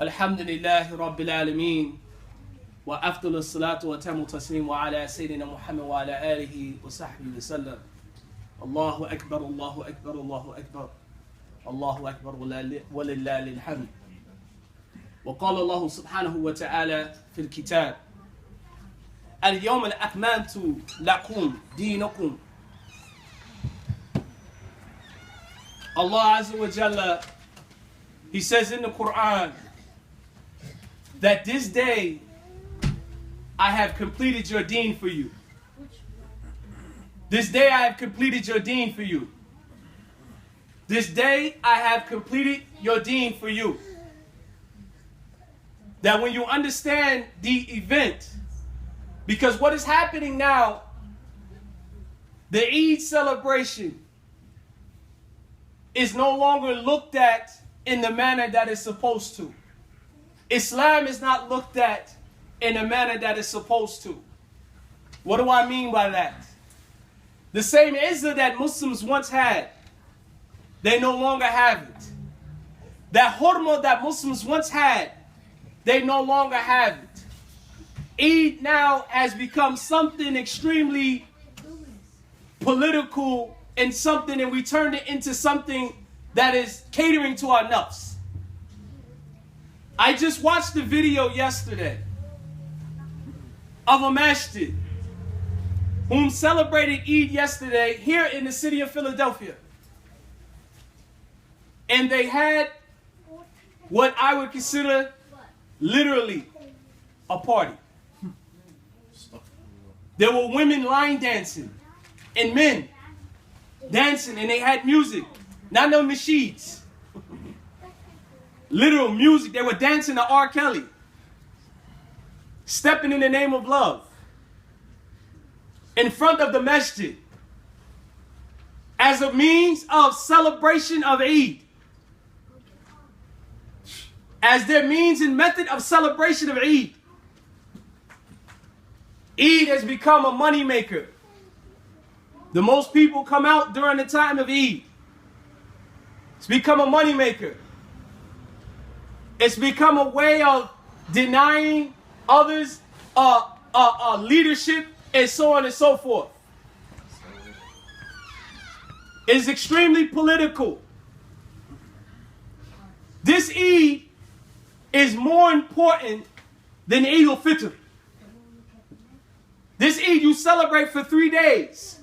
الحمد لله رب العالمين وأفضل الصلاة وتم التسليم وعلى سيدنا محمد وعلى آله وصحبه وسلم. الله أكبر الله أكبر الله أكبر الله أكبر ولله الحمد. وقال الله سبحانه وتعالى في الكتاب اليوم أكملت لكم دينكم. Allah Azza wa Jalla, He says in the Quran that this day I have completed your deen for you. This day I have completed your deen for you. This day I have completed your deen for you. That when you understand the event, because what is happening now, the Eid celebration is no longer looked at in the manner that it's supposed to. Islam is not looked at in a manner that it's supposed to. What do I mean by that? The same izzah that Muslims once had, they no longer have it. That hurmah that Muslims once had, they no longer have it. Eid now has become something extremely political and something, and we turned it into something that is catering to our nafs. I just watched the video yesterday of a masjid whom celebrated Eid yesterday here in the city of Philadelphia. And they had what I would consider literally a party. There were women line dancing and men dancing, and they had music, not no nasheeds. Literal music. They were dancing to R. Kelly, stepping in the name of love in front of the masjid as a means of celebration of Eid, as their means and method of celebration of Eid. Eid has become a moneymaker. The most people come out during the time of Eid. It's become a moneymaker. It's become a way of denying others leadership and so on and so forth. It's extremely political. This Eid is more important than Eid al-Fitr. This Eid you celebrate for 3 days.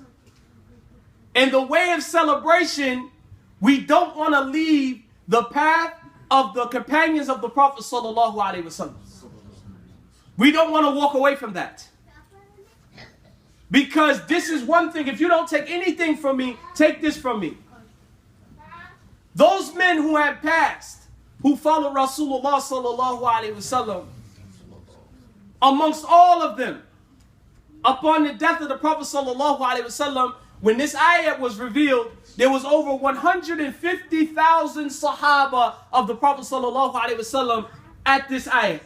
And the way of celebration, we don't want to leave the path of the companions of the Prophet sallallahu alaihi wasallam. We don't want to walk away from that. Because this is one thing, if you don't take anything from me, take this from me. Those men who had passed, who followed Rasulullah sallallahu alaihi wasallam, amongst all of them, upon the death of the Prophet sallallahu alaihi wasallam, when this ayat was revealed, there was over 150,000 Sahaba of the Prophet sallallahu alaihi wasallam at this ayat.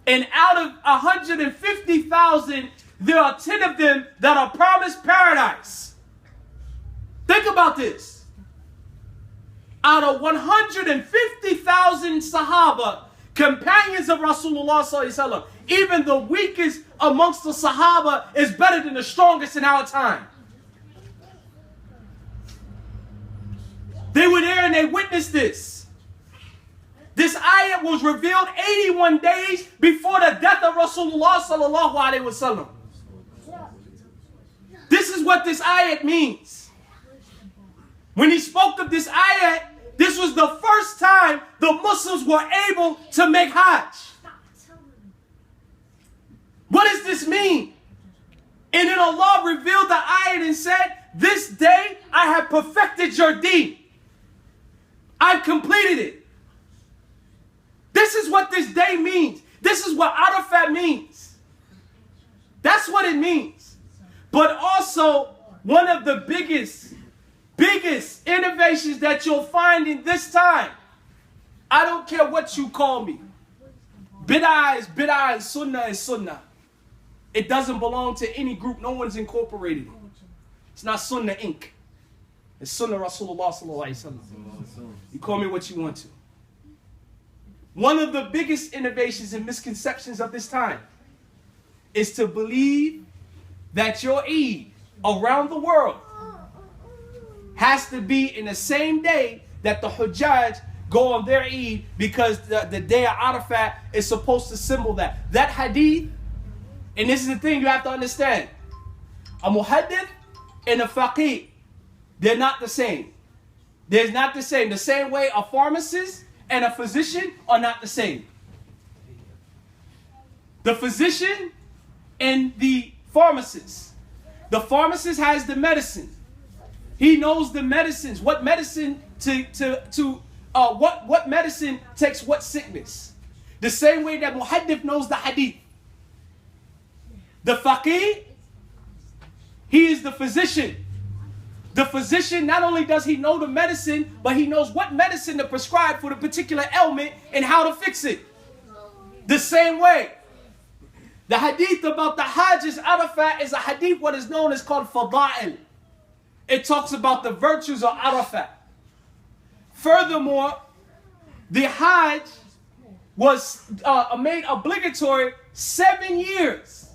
And out of 150,000, there are 10 of them that are promised paradise. Think about this. Out of 150,000 Sahaba, companions of Rasulullah sallallahu alaihi wasallam, even the weakest amongst the Sahaba is better than the strongest in our time. They were there and they witnessed this. This ayat was revealed 81 days before the death of Rasulullah sallallahu alaihi wasallam. This is what this ayat means. When he spoke of this ayat, this was the first time the Muslims were able to make Hajj. What does this mean? And then Allah revealed the ayat and said, this day I have perfected your deen. I've completed it. This is what this day means. This is what Arafat means. That's what it means. But also, one of the biggest innovations that you'll find in this time, I don't care what you call me. Bid'ah is bid'ah and sunnah is sunnah. It doesn't belong to any group. No one's incorporated it. It's not Sunnah Inc. It's Sunnah Rasulullah sallallahu alaihi wasallam. You call me what you want to. One of the biggest innovations and misconceptions of this time is to believe that your Eid around the world has to be in the same day that the Hujjaj go on their Eid, because the day of Arafat is supposed to symbol that. That hadith, and this is the thing you have to understand, a muhaddith and a faqih, they're not the same. They're not the same. The same way a pharmacist and a physician are not the same. The physician and the pharmacist. The pharmacist has the medicine. He knows the medicines, what medicine what medicine takes what sickness. The same way that muhaddith knows the hadith. The faqih, he is the physician. The physician, not only does he know the medicine, but he knows what medicine to prescribe for the particular ailment and how to fix it. The same way, the hadith about the Hajj's Arafat is a hadith what is known as called Fada'il. It talks about the virtues of Arafat. Furthermore, the Hajj was made obligatory 7 years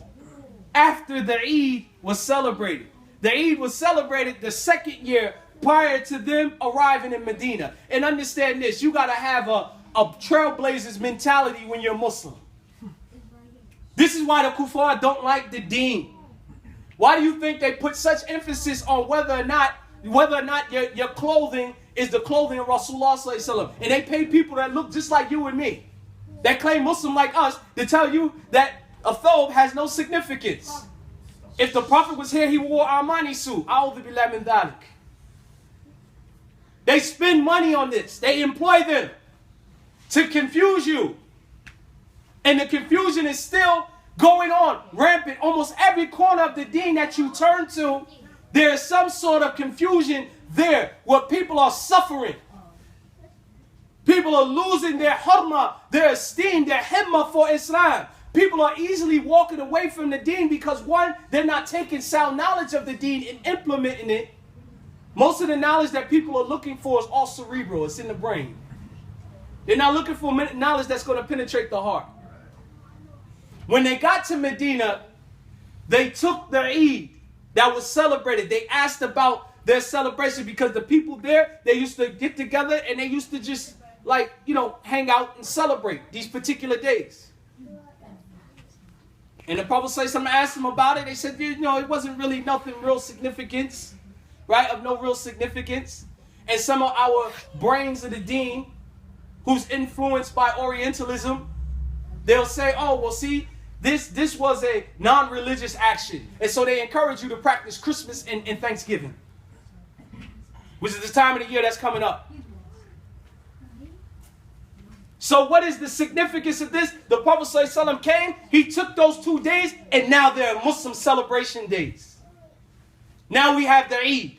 after the Eid was celebrated. The Eid was celebrated the 2nd year prior to them arriving in Medina. And understand this, you got to have a trailblazer's mentality when you're Muslim. This is why the kuffar don't like the deen. Why do you think they put such emphasis on whether or not your clothing is the clothing of Rasulullah sallallahu alaihi wasallam? And they pay people that look just like you and me, that claim Muslim like us, to tell you that a thobe has no significance. If the Prophet was here, he wore Armani suit. A'udhu billahi min dhalik. They spend money on this. They employ them to confuse you. And the confusion is still going on rampant. Almost every corner of the deen that you turn to, there is some sort of confusion there where people are suffering. People are losing their hurma, their esteem, their himma for Islam. People are easily walking away from the deen because, one, they're not taking sound knowledge of the deen and implementing it. Most of the knowledge that people are looking for is all cerebral. It's in the brain. They're not looking for knowledge that's going to penetrate the heart. When they got to Medina, they took their Eid that was celebrated. They asked about their celebration because the people there, they used to get together and they used to just hang out and celebrate these particular days. And the Prophet asked them about it. They said, it wasn't really nothing real significance, right? Of no real significance. And some of our brains of the deen, who's influenced by Orientalism, they'll say, this was a non-religious action. And so they encourage you to practice Christmas and Thanksgiving, which is the time of the year that's coming up. So what is the significance of this? The Prophet ﷺ came, he took those 2 days, and now they're Muslim celebration days. Now we have the Eid.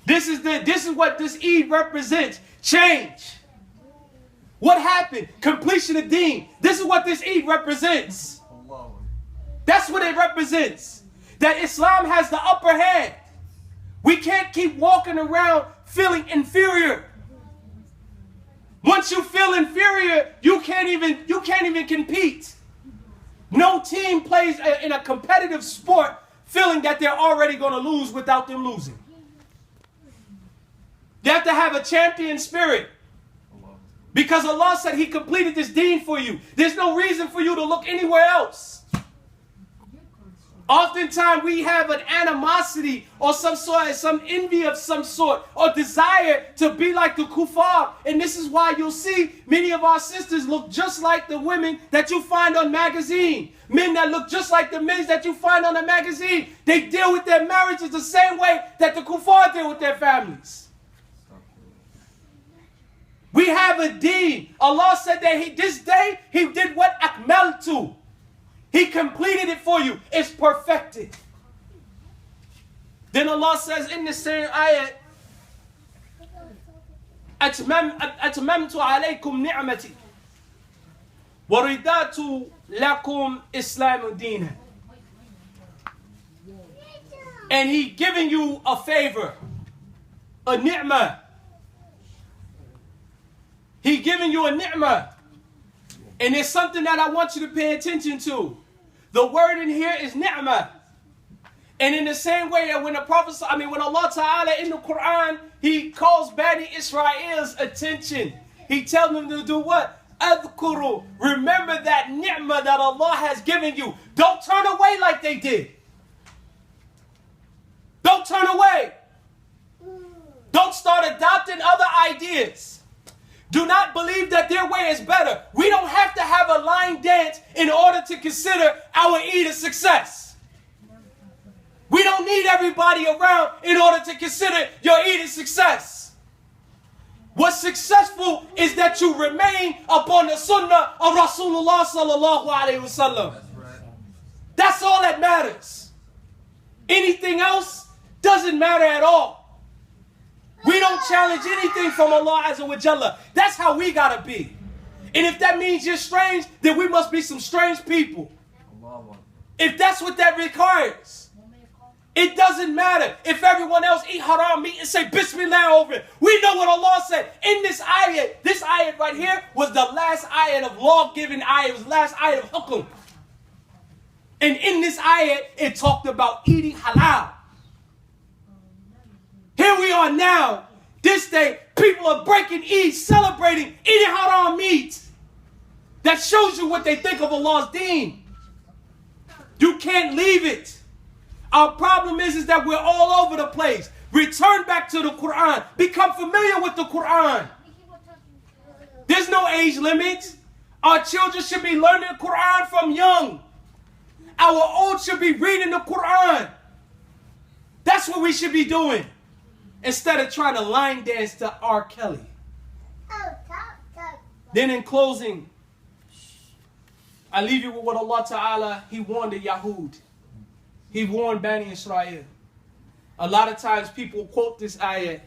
This is what this Eid represents. Change. What happened? Completion of deen. This is what this Eid represents. That's what it represents. That Islam has the upper hand. We can't keep walking around feeling inferior. Once you feel inferior, you can't even compete. No team plays in a competitive sport feeling that they're already going to lose without them losing. You have to have a champion spirit. Because Allah said He completed this deen for you. There's no reason for you to look anywhere else. Oftentimes we have an animosity or some envy of some sort or desire to be like the kuffar. And this is why you'll see many of our sisters look just like the women that you find on magazine. Men that look just like the men that you find on a magazine. They deal with their marriages the same way that the kuffar deal with their families. We have a deen. Allah said that this day He did what? Akmaltu. He completed it for you. It's perfected. Then Allah says in the same ayat, أتممت عليكم نعمتي ورددت لكم إسلام دينا. And He giving you a favor, a ni'mah. He giving you a ni'mah. And there's something that I want you to pay attention to. The word in here is ni'mah. And in the same way that when Allah Ta'ala in the Quran, He calls Bani Israel's attention. He tells them to do what? Adhkuru. Remember that ni'mah that Allah has given you. Don't turn away like they did. Don't turn away. Don't start adopting other ideas. Do not believe that their way is better. We don't have to have a line dance in order to consider our Eid a success. We don't need everybody around in order to consider your Eid a success. What's successful is that you remain upon the sunnah of Rasulullah sallallahu alaihi wasallam. That's all that matters. Anything else doesn't matter at all. We don't challenge anything from Allah Azza wa Jalla. That's how we gotta be. And if that means you're strange, then we must be some strange people. If that's what that requires. It doesn't matter if everyone else eat haram meat and say Bismillah over it. We know what Allah said. In this ayat right here was the last ayat of law-giving ayat. It was the last ayat of hukum. And in this ayat, it talked about eating halal. Here we are now, this day, people are breaking Eid, celebrating, eating haram meat. That shows you what they think of Allah's deen. You can't leave it. Our problem is that we're all over the place. Return back to the Quran. Become familiar with the Quran. There's no age limit. Our children should be learning the Quran from young. Our old should be reading the Quran. That's what we should be doing. Instead of trying to line dance to R. Kelly. Then in closing, I leave you with what Allah Ta'ala, He warned the Yahud. He warned Bani Israel. A lot of times people quote this ayat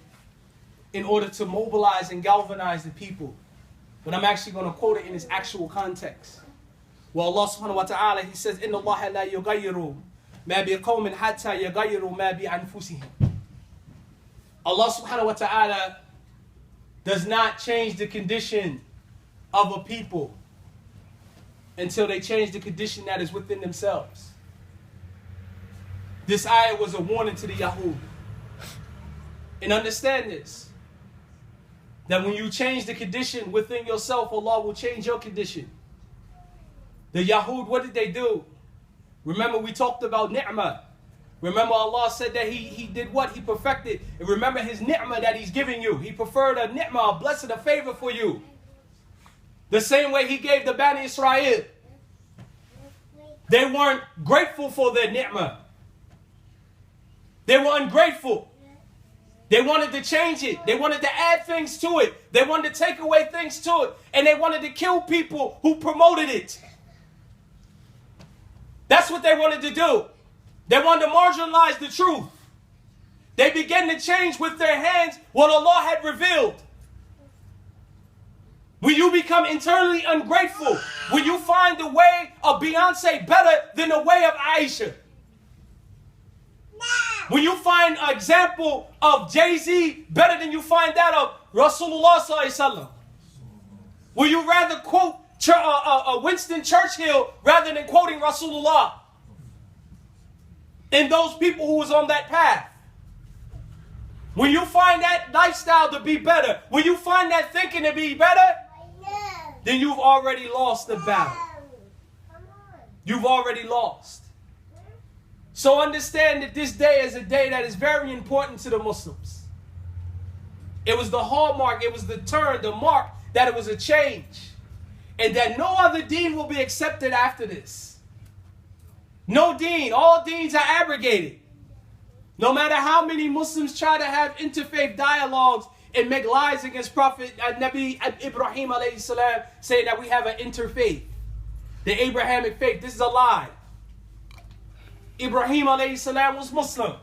in order to mobilize and galvanize the people. But I'm actually going to quote it in its actual context. Well, Allah Subhanahu wa Ta'ala, He says, إِنَّ اللَّهَ لَا يُغَيِّرُ مَا بِقَوْمٍ حَتَّى يَغَيِّرُوا مَا بِأَنفُسِهِمْ. Allah Subhanahu wa Ta'ala does not change the condition of a people until they change the condition that is within themselves. This ayah was a warning to the Yahud. And understand this, that when you change the condition within yourself, Allah will change your condition. The Yahud, what did they do? Remember, we talked about ni'mah. Remember, Allah said that He did what? He perfected. And remember His ni'mah that He's giving you. He preferred a ni'mah, a blessing, a favor for you. The same way He gave the Bani Israel. They weren't grateful for their ni'mah. They were ungrateful. They wanted to change it. They wanted to add things to it. They wanted to take away things to it. And they wanted to kill people who promoted it. That's what they wanted to do. They wanted to marginalize the truth. They began to change with their hands what Allah had revealed. When you become internally ungrateful, when you find the way of Beyonce better than the way of Aisha, when you find an example of Jay-Z better than you find that of Rasulullah sallallahu alaihi wasallam, will you rather quote Winston Churchill rather than quoting Rasulullah? And those people who was on that path. When you find that lifestyle to be better, when you find that thinking to be better, then you've already lost the battle. You've already lost. So understand that this day is a day that is very important to the Muslims. It was the hallmark, it was the turn, the mark that it was a change. And that no other deen will be accepted after this. No deen. All deens are abrogated. No matter how many Muslims try to have interfaith dialogues and make lies against Prophet Nabi Ibrahim alayhi salam, saying that we have an interfaith. The Abrahamic faith. This is a lie. Ibrahim alayhi salam was Muslim.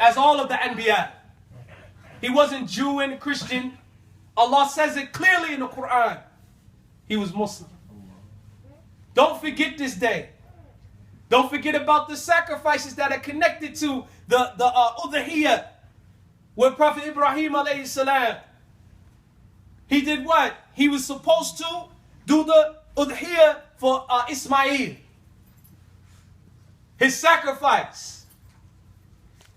As all of the Anbiya. He wasn't Jew and Christian. Allah says it clearly in the Quran. He was Muslim. Don't forget this day. Don't forget about the sacrifices that are connected to the udhiyah. When Prophet Ibrahim alayhi salam, he did what? He was supposed to do the udhiyah for Ismail, his sacrifice.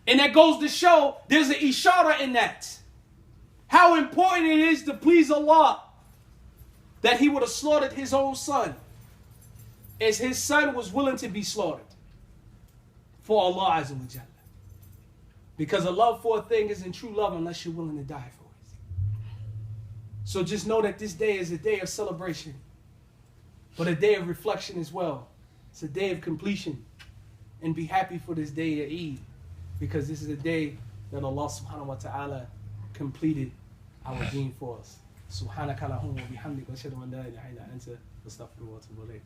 And that goes to show there's an ishara in that. How important it is to please Allah, that he would have slaughtered his own son, as his son was willing to be slaughtered for Allah Azza wa Jalla. Because a love for a thing isn't true love unless you're willing to die for it. So just know that this day is a day of celebration, but a day of reflection as well. It's a day of completion. And be happy for this day of Eid, because this is a day that Allah subhanahu wa ta'ala completed our deen for us. Subhanaka Allahumma wa bihamdika ashhadu an la ilaha illa anta astaghfiruka wa atubu ilayk.